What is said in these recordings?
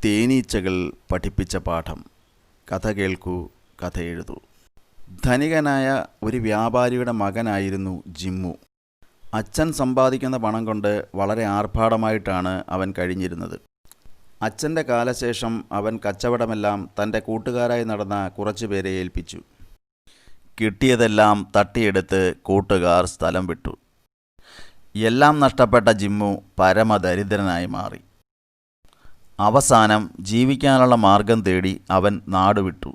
തേനീച്ചകൾ പഠിപ്പിച്ച പാഠം. കഥ കേൾക്കൂ, കഥ എഴുതൂ. ധനികനായ ഒരു വ്യാപാരിയുടെ മകനായിരുന്നു ജിമ്മു. അച്ഛൻ സമ്പാദിക്കുന്ന പണം കൊണ്ട് വളരെ ആർഭാടമായിട്ടാണ് അവൻ കഴിഞ്ഞിരുന്നത്. അച്ഛൻ്റെ കാലശേഷം അവൻ കച്ചവടമെല്ലാം തൻ്റെ കൂട്ടുകാരായി നടന്ന കുറച്ചു പേരെ ഏൽപ്പിച്ചു. കിട്ടിയതെല്ലാം തട്ടിയെടുത്ത് കൂട്ടുകാർ സ്ഥലം വിട്ടു. എല്ലാം നഷ്ടപ്പെട്ട ജിമ്മു പരമദരിദ്രനായി മാറി. അവസാനം ജീവിക്കാനുള്ള മാർഗം തേടി അവൻ നാടുവിട്ടു.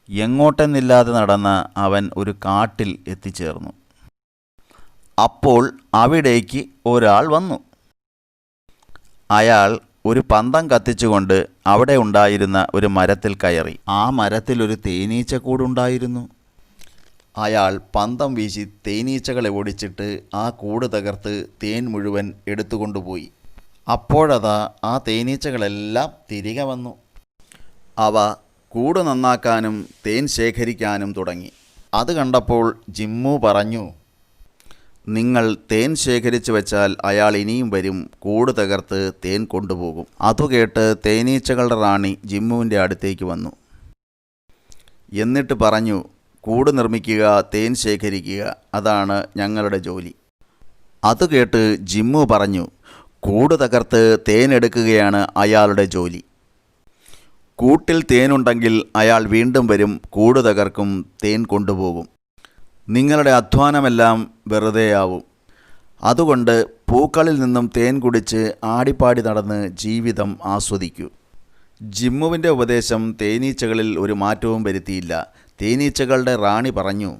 എങ്ങോട്ടെന്നില്ലാതെ നടന്ന അവൻ ഒരു കാട്ടിൽ എത്തിച്ചേർന്നു. അപ്പോൾ അവിടേക്ക് ഒരാൾ വന്നു. അയാൾ ഒരു പന്തം കത്തിച്ചുകൊണ്ട് അവിടെ ഉണ്ടായിരുന്ന ഒരു മരത്തിൽ കയറി. ആ മരത്തിൽ ഒരു തേനീച്ചക്കൂടുണ്ടായിരുന്നു. അയാൾ പന്തം വീശി തേനീച്ചകളെ ഓടിച്ചിട്ട് ആ കൂട് തകർത്ത് തേൻ മുഴുവൻ എടുത്തുകൊണ്ടുപോയി. അപ്പോഴതാ ആ തേനീച്ചകളെല്ലാം തിരികെ വന്നു. അവ കൂട് നന്നാക്കാനും തേൻ ശേഖരിക്കാനും തുടങ്ങി. അത് കണ്ടപ്പോൾ ജിമ്മു പറഞ്ഞു, നിങ്ങൾ തേൻ ശേഖരിച്ചു വെച്ചാൽ അയാൾ ഇനിയും വരും, കൂട് തകർത്ത് തേൻ കൊണ്ടുപോകും. അതുകേട്ട് തേനീച്ചകളുടെ റാണി ജിമ്മുവിൻ്റെ അടുത്തേക്ക് വന്നു. എന്നിട്ട് പറഞ്ഞു, കൂട് നിർമ്മിക്കുക, തേൻ ശേഖരിക്കുക, അതാണ് ഞങ്ങളുടെ ജോലി. അതുകേട്ട് ജിമ്മു പറഞ്ഞു, കൂട് തകർത്ത് തേനെടുക്കുകയാണ് അയാളുടെ ജോലി. കൂട്ടിൽ തേനുണ്ടെങ്കിൽ അയാൾ വീണ്ടും വരും, കൂട് തകർക്കും, തേൻ കൊണ്ടുപോകും. നിങ്ങളുടെ അധ്വാനമെല്ലാം വെറുതെയാവും. അതുകൊണ്ട് പൂക്കളിൽ നിന്നും തേൻ കുടിച്ച് ആടിപ്പാടി നടന്ന് ജീവിതം ആസ്വദിക്കൂ. ജിമ്മുവിൻ്റെ ഉപദേശം തേനീച്ചകളിൽ ഒരു മാറ്റവും വരുത്തിയില്ല. തേനീച്ചകളുടെ റാണി പറഞ്ഞു,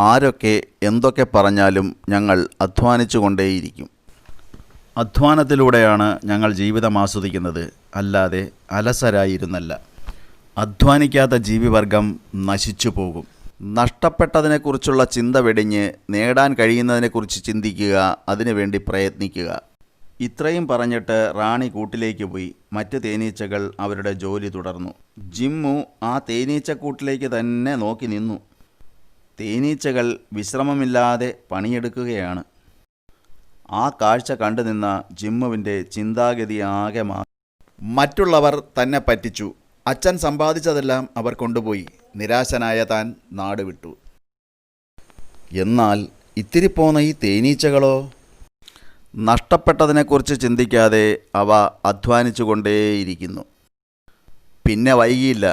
ആരൊക്കെ എന്തൊക്കെ പറഞ്ഞാലും ഞങ്ങൾ അധ്വാനിച്ചുകൊണ്ടേയിരിക്കും. അധ്വാനത്തിലൂടെയാണ് ഞങ്ങൾ ജീവിതം ആസ്വദിക്കുന്നത്, അല്ലാതെ അലസരായിരുന്നല്ല. അധ്വാനിക്കാത്ത ജീവിവർഗം നശിച്ചു പോകും. നഷ്ടപ്പെട്ടതിനെക്കുറിച്ചുള്ള ചിന്ത വെടിഞ്ഞ് നേടാൻ കഴിയുന്നതിനെക്കുറിച്ച് ചിന്തിക്കുക, അതിനുവേണ്ടി പ്രയത്നിക്കുക. ഇത്രയും പറഞ്ഞിട്ട് റാണി കൂട്ടിലേക്ക് പോയി. മറ്റ് തേനീച്ചകൾ അവരുടെ ജോലി തുടർന്നു. ജിമ്മു ആ തേനീച്ചക്കൂട്ടിലേക്ക് തന്നെ നോക്കി നിന്നു. തേനീച്ചകൾ വിശ്രമമില്ലാതെ പണിയെടുക്കുകയാണ്. ആ കാഴ്ച കണ്ടു നിന്ന ജിമ്മുവിൻ്റെ ചിന്താഗതി ആകെ മാറി. മറ്റുള്ളവർ തന്നെ പറ്റിച്ചു. അച്ഛൻ സമ്പാദിച്ചതെല്ലാം അവർ കൊണ്ടുപോയി. നിരാശനായ താൻ നാടുവിട്ടു. എന്നാൽ ഇത്തിരി പോന്ന ഈ തേനീച്ചകളോ? നഷ്ടപ്പെട്ടതിനെക്കുറിച്ച് ചിന്തിക്കാതെ അവ അധ്വാനിച്ചുകൊണ്ടേയിരിക്കുന്നു. പിന്നെ വൈകിയില്ല,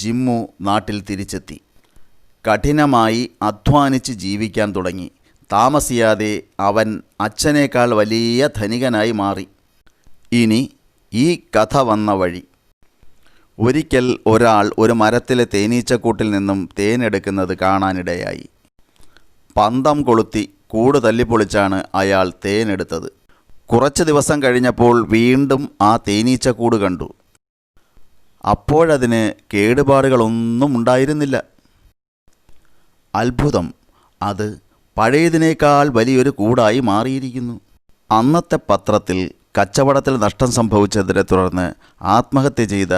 ജിമ്മു നാട്ടിൽ തിരിച്ചെത്തി. കഠിനമായി അധ്വാനിച്ച് ജീവിക്കാൻ തുടങ്ങി. താമസിയാതെ അവൻ അച്ഛനേക്കാൾ വലിയ ധനികനായി മാറി. ഇനി ഈ കഥ വന്ന വഴി. ഒരിക്കൽ ഒരാൾ ഒരു മരത്തിലെ തേനീച്ചക്കൂട്ടിൽ നിന്നും തേനെടുക്കുന്നത് കാണാനിടയായി. പന്തം കൊളുത്തി കൂട് തല്ലിപ്പൊളിച്ചാണ് അയാൾ തേനെടുത്തത്. കുറച്ച് ദിവസം കഴിഞ്ഞപ്പോൾ വീണ്ടും ആ തേനീച്ചക്കൂട് കണ്ടു. അപ്പോഴതിന് കേടുപാടുകളൊന്നും ഉണ്ടായിരുന്നില്ല. അത്ഭുതം! അത് പഴയതിനേക്കാൾ വലിയൊരു കൂടായി മാറിയിരിക്കുന്നു. അന്നത്തെ പത്രത്തിൽ കച്ചവടത്തിൽ നഷ്ടം സംഭവിച്ചതിനെ തുടർന്ന് ആത്മഹത്യ ചെയ്ത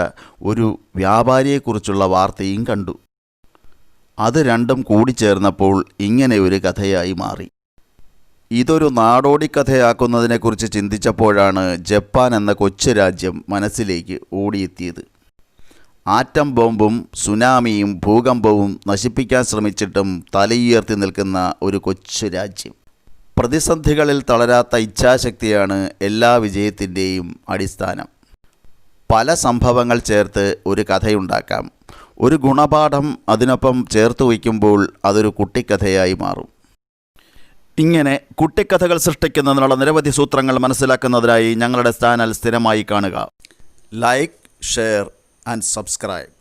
ഒരു വ്യാപാരിയെക്കുറിച്ചുള്ള വാർത്തയും കണ്ടു. അത് രണ്ടും കൂടിച്ചേർന്നപ്പോൾ ഇങ്ങനെ ഒരു കഥയായി മാറി. ഇതൊരു നാടോടിക്കഥയാക്കുന്നതിനെക്കുറിച്ച് ചിന്തിച്ചപ്പോഴാണ് ജപ്പാൻ എന്ന കൊച്ചു രാജ്യം മനസ്സിലേക്ക് ഓടിയെത്തിയത്. ആറ്റം ബോംബും സുനാമിയും ഭൂകമ്പവും നശിപ്പിക്കാൻ ശ്രമിച്ചിട്ടും തലയുയർത്തി നിൽക്കുന്ന ഒരു കൊച്ചു രാജ്യം. പ്രതിസന്ധികളിൽ തളരാത്ത ഇച്ഛാശക്തിയാണ് എല്ലാ വിജയത്തിൻ്റെയും അടിസ്ഥാനം. പല സംഭവങ്ങൾ ചേർത്ത് ഒരു കഥയുണ്ടാക്കാം. ഒരു ഗുണപാഠം അതിനൊപ്പം ചേർത്ത് വയ്ക്കുമ്പോൾ അതൊരു കുട്ടിക്കഥയായി മാറും. ഇങ്ങനെ കുട്ടിക്കഥകൾ സൃഷ്ടിക്കുന്നതിനുള്ള നിരവധി സൂത്രങ്ങൾ മനസ്സിലാക്കുന്നതിനായി ഞങ്ങളുടെ ചാനൽ സ്ഥിരമായി കാണുക. Like, share and subscribe.